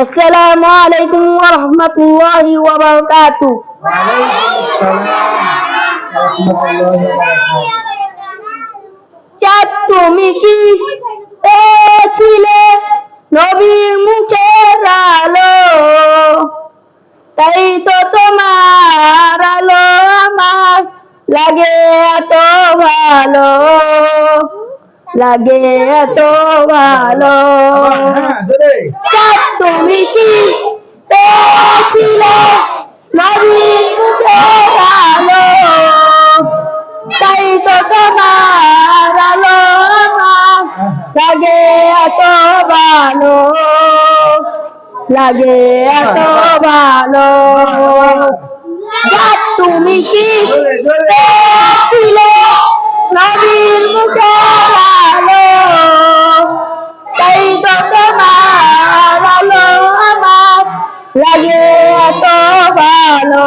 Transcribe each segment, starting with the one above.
আসসালামু আলাইকুম ওয়া রাহমাতুল্লাহি ওয়া বারাকাতুহু। চাঁদ তুমি কি পেয়েছিলে নবীর মুখের আলো, তাই তো তোমার আলো আমার লাগে এত ভালো, লাগে এত ভালো। চাঁদ তুমি কি পেয়েছিলে নবীর মুখের আলো, তাই তো তোমার আলো আমার লাগে এত ভালো, লাগে এত ভালো। চাঁদ তুমি কি পেয়েছিলে নবীর মুখের আলো, তাই তো তোমার আলো আমার লাগে এত ভালো,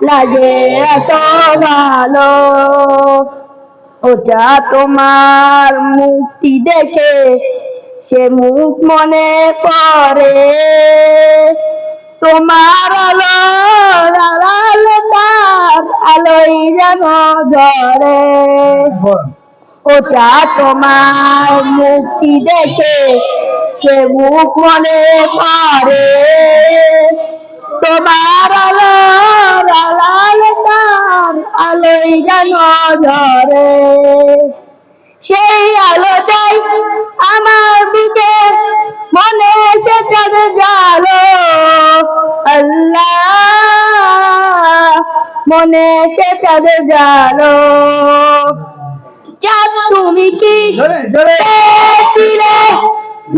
লাগে এত ভালো। ও চাঁদ তোমার মুক্তি দেখে সে মুখ মনে পড়ে, তোমার আলো আলো তার আলোই যেন ঝরে। ও চাঁদ তোমার মুক্তি দেখে সে মুখ মনে পড়ে, তোমার আলো আলো তার আলোই যেন ঝরে। সেই আলো চাই আমার বুকে মনে সে চাঁদ জালো, আল্লাহ মনে সে চাঁদ জালো। চাঁদ তুমি কি পেয়েছিলে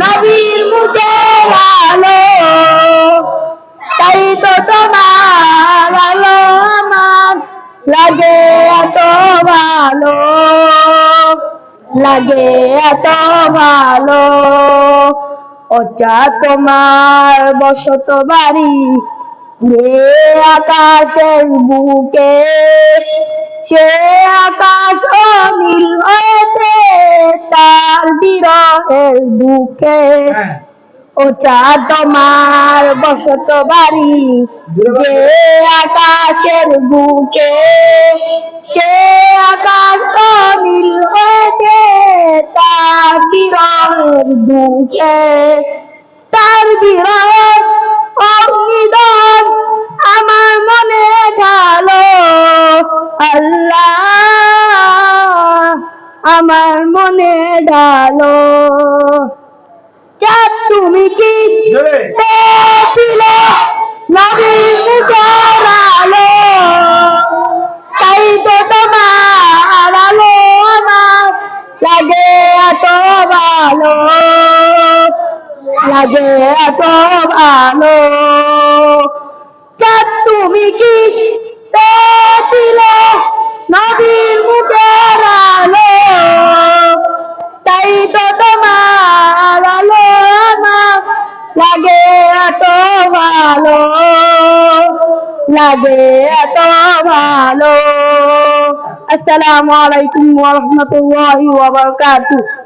নবীর মুখের আলো, তাই তো তোমার আলো আমার লাগে এত ভালো, লাগে এত ভালো। ও চাঁদ তোমার বসত বাড়ি আকাশের বুকে, সে আকাশ নীল হয়েছে তার বিরহের দুঃখে। ও চাঁদ তোমার বসত বাড়ি যে আকাশের বুকে, সে আকাশ নীল হয়েছে তার বিরহের দুঃখে। তার বিরহের অগ্নিদগ্ধ আমার মনে ঢালো, আল্লাহ আমার মনে ঢালো। চাঁদ তুমি কি পেয়েছিলে নবীর মুখের আলো, তাই তো তোমার আলো আমার লাগে এত ভালো, লাগে এত ভালো। চাঁদ তুমি কি পেয়েছিলে নবীর মুখের আলো, তাই তো তোমার আলো আমার লাগে এত ভালো, লাগে এত ভালো। আসসালামু আলাইকুম ওয়া রাহমাতুল্লাহি ওয়া বারাকাতুহু।